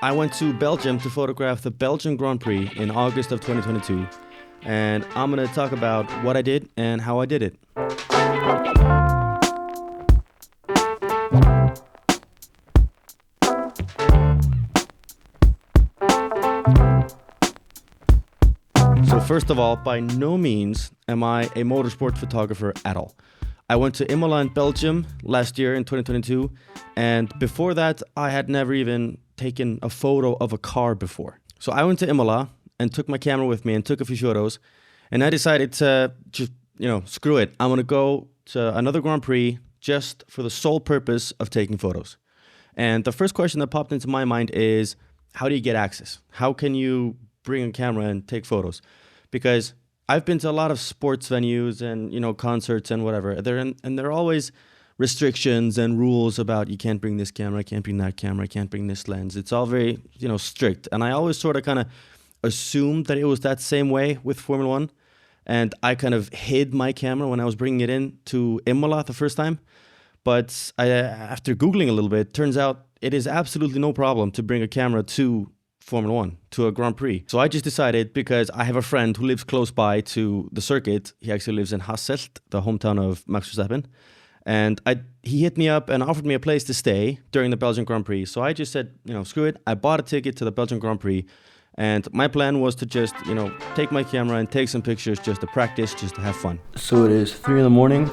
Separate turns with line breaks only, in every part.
I went to Belgium to photograph the Belgian Grand Prix in August of 2022, and I'm going to talk about what I did and how I did it. So first of all, by no means am I a motorsport photographer at all. I went to Imola in Belgium last year in 2022, and before that, I had never even taken a photo of a car before. So I went to Imola and took my camera with me and took a few photos, and I decided to just, screw it. I'm gonna go to another Grand Prix just for the sole purpose of taking photos. And the first question that popped into my mind is, how do you get access? How can you bring a camera and take photos? Because I've been to a lot of sports venues and concerts and whatever. And there are always restrictions and rules about you can't bring this camera, can't bring that camera, can't bring this lens. It's all very strict. And I always sort of kind of assumed that it was that same way with Formula One. And I kind of hid my camera when I was bringing it in to Imola the first time. But after Googling a little bit, turns out it is absolutely no problem to bring a camera to Formula One, to a Grand Prix. So I just decided, because I have a friend who lives close by to the circuit. He actually lives in Hasselt, the hometown of Max Verstappen. And he hit me up and offered me a place to stay during the Belgian Grand Prix. So I just said, screw it. I bought a ticket to the Belgian Grand Prix. And my plan was to just, take my camera and take some pictures just to practice, just to have fun. So it is 3 a.m.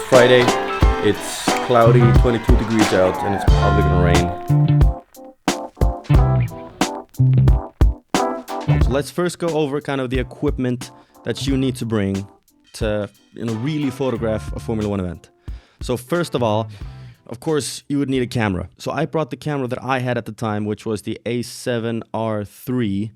Friday, it's cloudy, 22 degrees out, and it's probably gonna rain. So let's first go over kind of the equipment that you need to bring to really photograph a Formula One event. So first of all, of course, you would need a camera. So I brought the camera that I had at the time, which was the A7R3,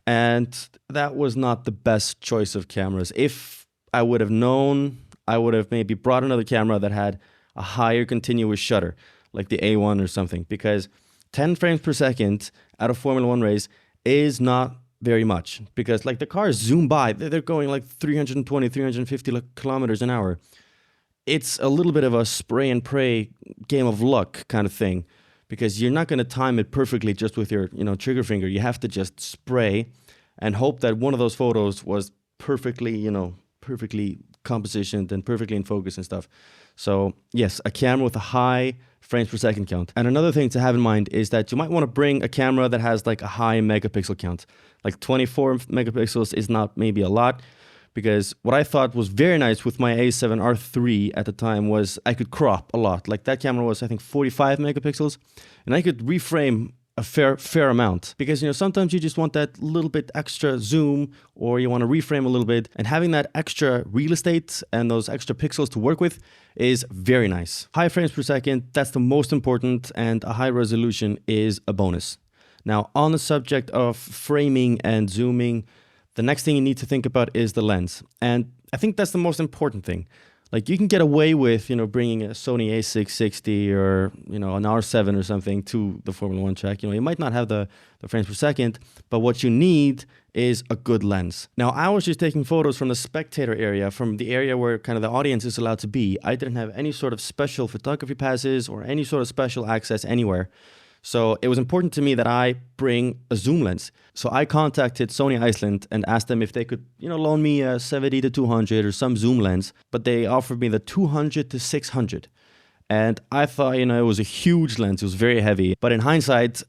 and that was not the best choice of cameras. If I would have known, I would have maybe brought another camera that had a higher continuous shutter, like the A1 or something, because 10 frames per second at a Formula One race is not very much, because like the cars zoom by, they're going like 320, 350 kilometers an hour. It's a little bit of a spray and pray game of luck kind of thing, because you're not going to time it perfectly just with your trigger finger. You have to just spray and hope that one of those photos was perfectly compositioned and perfectly in focus and stuff. So yes, a camera with a high frames per second count. And another thing to have in mind is that you might want to bring a camera that has like a high megapixel count. Like 24 megapixels is not maybe a lot, because what I thought was very nice with my A7R3 at the time was I could crop a lot. Like that camera was, I think, 45 megapixels, and I could reframe a fair amount, because sometimes you just want that little bit extra zoom, or you want to reframe a little bit, and having that extra real estate and those extra pixels to work with is very nice. High frames per second, that's the most important, and a high resolution is a bonus. Now, on the subject of framing and zooming, the next thing you need to think about is the lens, and I think that's the most important thing. Like you can get away with, bringing a Sony A660 or, an R7 or something to the Formula One track. You might not have the frames per second, but what you need is a good lens. Now, I was just taking photos from the spectator area, from the area where kind of the audience is allowed to be. I didn't have any sort of special photography passes or any sort of special access anywhere. So it was important to me that I bring a zoom lens. So I contacted Sony Iceland and asked them if they could, loan me a 70-200 or some zoom lens, but they offered me the 200-600. And I thought, it was a huge lens. It was very heavy. But in hindsight,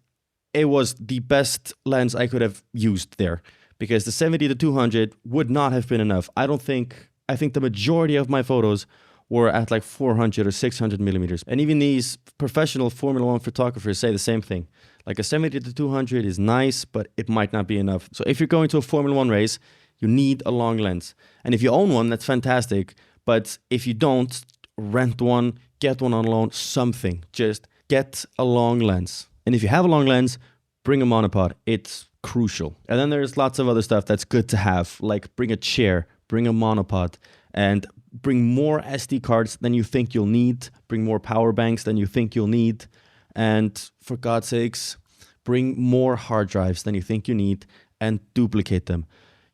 it was the best lens I could have used there, because the 70-200 would not have been enough. I think the majority of my photos were at like 400 or 600 millimeters. And even these professional Formula One photographers say the same thing. Like a 70-200 is nice, but it might not be enough. So if you're going to a Formula One race, you need a long lens. And if you own one, that's fantastic. But if you don't, rent one, get one on loan, something. Just get a long lens. And if you have a long lens, bring a monopod. It's crucial. And then there's lots of other stuff that's good to have, like bring a chair, bring a monopod, and bring more SD cards than you think you'll need, bring more power banks than you think you'll need, and for God's sakes, bring more hard drives than you think you need and duplicate them.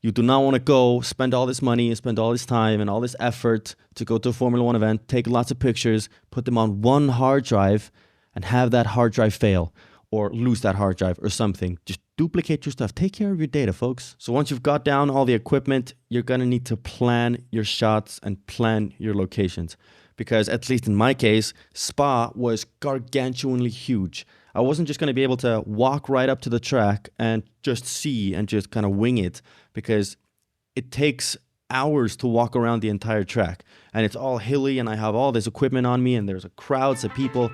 You do not want to go spend all this money, spend all this time and all this effort to go to a Formula One event, take lots of pictures, put them on one hard drive and have that hard drive fail or lose that hard drive or something. Just duplicate your stuff. Take care of your data, folks. So once you've got down all the equipment, you're going to need to plan your shots and plan your locations. Because at least in my case, Spa was gargantuanly huge. I wasn't just going to be able to walk right up to the track and just see and just kind of wing it, because it takes hours to walk around the entire track and it's all hilly and I have all this equipment on me and there's crowds of people.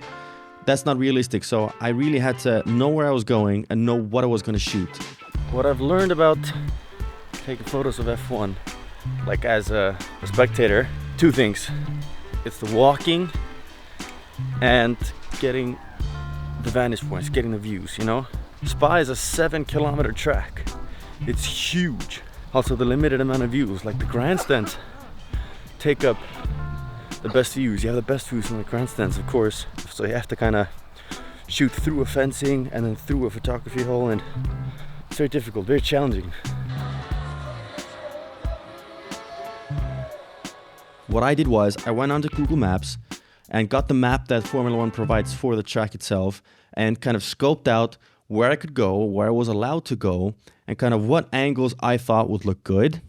That's not realistic. So I really had to know where I was going and know what I was going to shoot. What I've learned about taking photos of F1, like as a spectator, two things. It's the walking and getting the vantage points, getting the views, you know? Spa is a 7-kilometer track. It's huge. Also the limited amount of views, like the grandstands take up the best views. You have the best views from the grandstands, of course. So you have to kind of shoot through a fencing and then through a photography hole, and it's very difficult, very challenging. What I did was I went onto Google Maps and got the map that Formula One provides for the track itself and kind of scoped out where I could go, where I was allowed to go, and kind of what angles I thought would look good.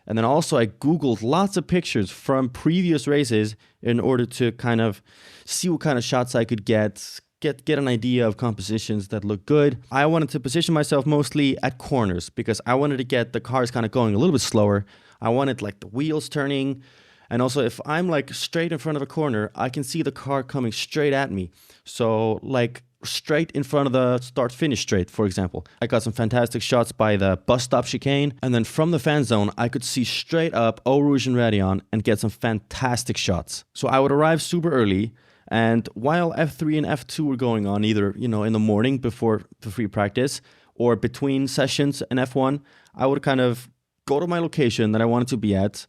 And then also I Googled lots of pictures from previous races in order to kind of see what kind of shots I could get an idea of compositions that look good. I wanted to position myself mostly at corners because I wanted to get the cars kind of going a little bit slower. I wanted like the wheels turning. And also if I'm like straight in front of a corner, I can see the car coming straight at me. So like straight in front of the start-finish straight, for example. I got some fantastic shots by the bus stop chicane. And then from the fan zone, I could see straight up Eau Rouge and Raidillon and get some fantastic shots. So I would arrive super early. And while F3 and F2 were going on, either, you know, in the morning before the free practice or between sessions in F1, I would kind of go to my location that I wanted to be at,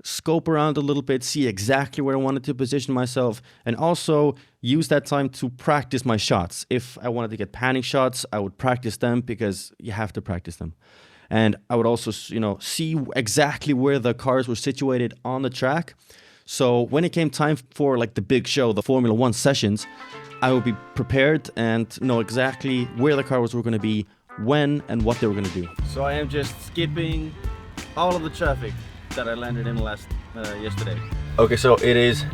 scope around a little bit, see exactly where I wanted to position myself, and also use that time to practice my shots. If I wanted to get panning shots, I would practice them because you have to practice them. And I would also, you know, see exactly where the cars were situated on the track. So when it came time for like the big show, the Formula One sessions, I would be prepared and know exactly where the cars were going to be, when, and what they were going to do. So I am just skipping all of the traffic that I landed in yesterday. Okay, so it is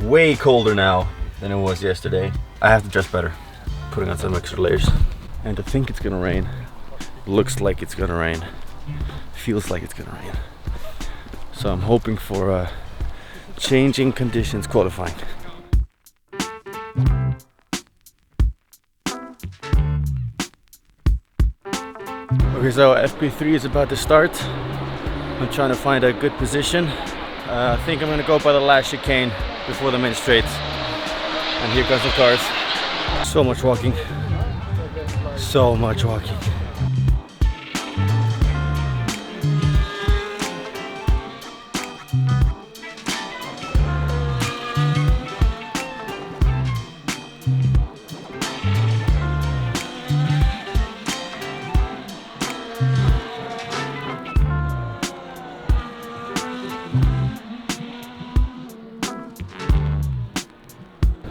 way colder now than it was yesterday. I have to dress better, putting on some extra layers. And to think it's gonna rain, looks like it's gonna rain, feels like it's gonna rain. So I'm hoping for changing conditions qualifying. Okay, so FP3 is about to start. I'm trying to find a good position. I think I'm gonna go by the last chicane before the main straight. And here comes the cars. So much walking. So much walking.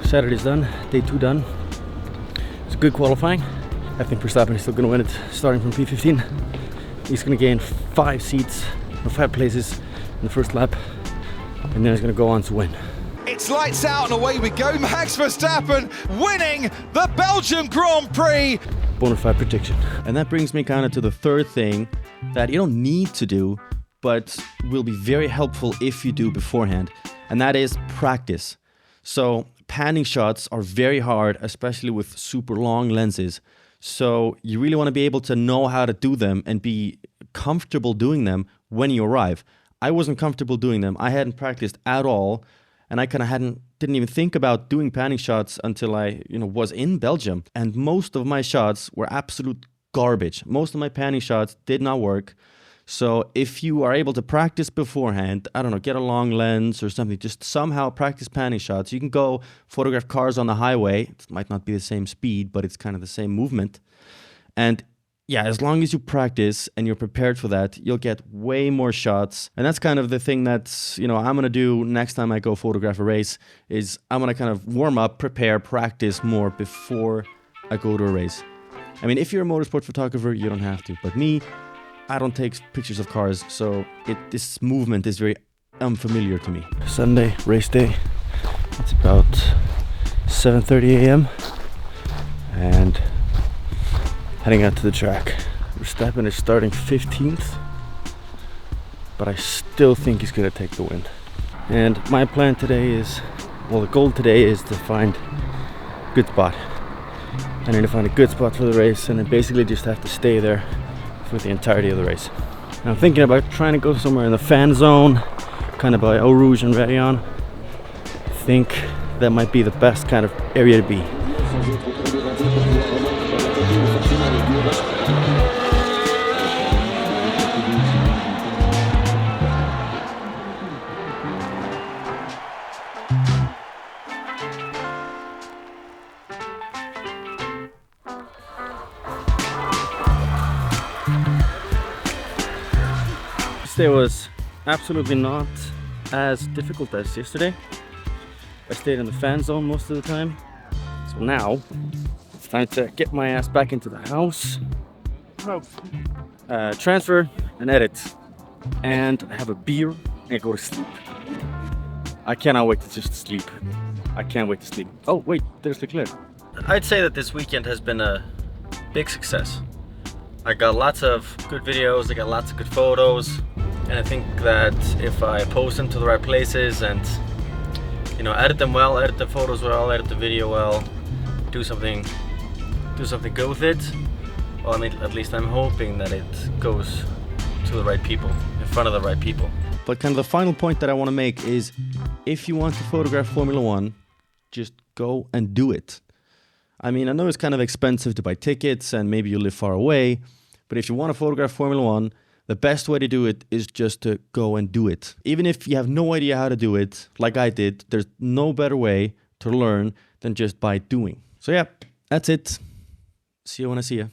Saturday's done, day 2 done. It's a good qualifying. I think Verstappen is still going to win it, starting from P15. He's going to gain 5 seats, or 5 places in the first lap, and then he's going to go on to win.
It's lights out and away we go. Max Verstappen winning the Belgium Grand Prix.
Bonafide prediction. And that brings me kind of to the third thing that you don't need to do, but will be very helpful if you do beforehand, and that is practice. So panning shots are very hard, especially with super long lenses. So you really want to be able to know how to do them and be comfortable doing them when you arrive. I wasn't comfortable doing them. I hadn't practiced at all, and I kind of didn't even think about doing panning shots until I, was in Belgium. And most of my shots were absolute garbage. Most of my panning shots did not work. So if you are able to practice beforehand, I don't know, get a long lens or something, just somehow practice panning shots. You can go photograph cars on the highway. It might not be the same speed, but it's kind of the same movement. And yeah, as long as you practice and you're prepared for that, you'll get way more shots. And that's kind of the thing that's, I'm going to do next time I go photograph a race, is I'm going to kind of warm up, prepare, practice more before I go to a race. I mean, if you're a motorsport photographer, you don't have to. But me, I don't take pictures of cars, so this movement is very unfamiliar to me. Sunday, race day. It's about 7:30 a.m. and heading out to the track. Verstappen is starting 15th, but I still think he's gonna take the win. And my plan today is, well, the goal today is to find a good spot. I need to find a good spot for the race, and I basically just have to stay there for the entirety of the race. And I'm thinking about trying to go somewhere in the fan zone, kind of by Eau Rouge and Réunion. I think that might be the best kind of area to be. Today was absolutely not as difficult as yesterday. I stayed in the fan zone most of the time. So now it's time to get my ass back into the house, transfer and edit, and have a beer and go to sleep. I cannot wait to just sleep. I can't wait to sleep. Oh wait, there's Leclerc. I'd say that this weekend has been a big success. I got lots of good videos, I got lots of good photos, and I think that if I post them to the right places and edit them well, edit the photos well, edit the video well, do something good with it, well, I mean, at least I'm hoping that it goes to the right people, in front of the right people. But kind of the final point that I want to make is, if you want to photograph Formula One, just go and do it. I mean, I know it's kind of expensive to buy tickets and maybe you live far away, but if you want to photograph Formula One, the best way to do it is just to go and do it. Even if you have no idea how to do it, like I did, there's no better way to learn than just by doing. So yeah, that's it. See you when I see you.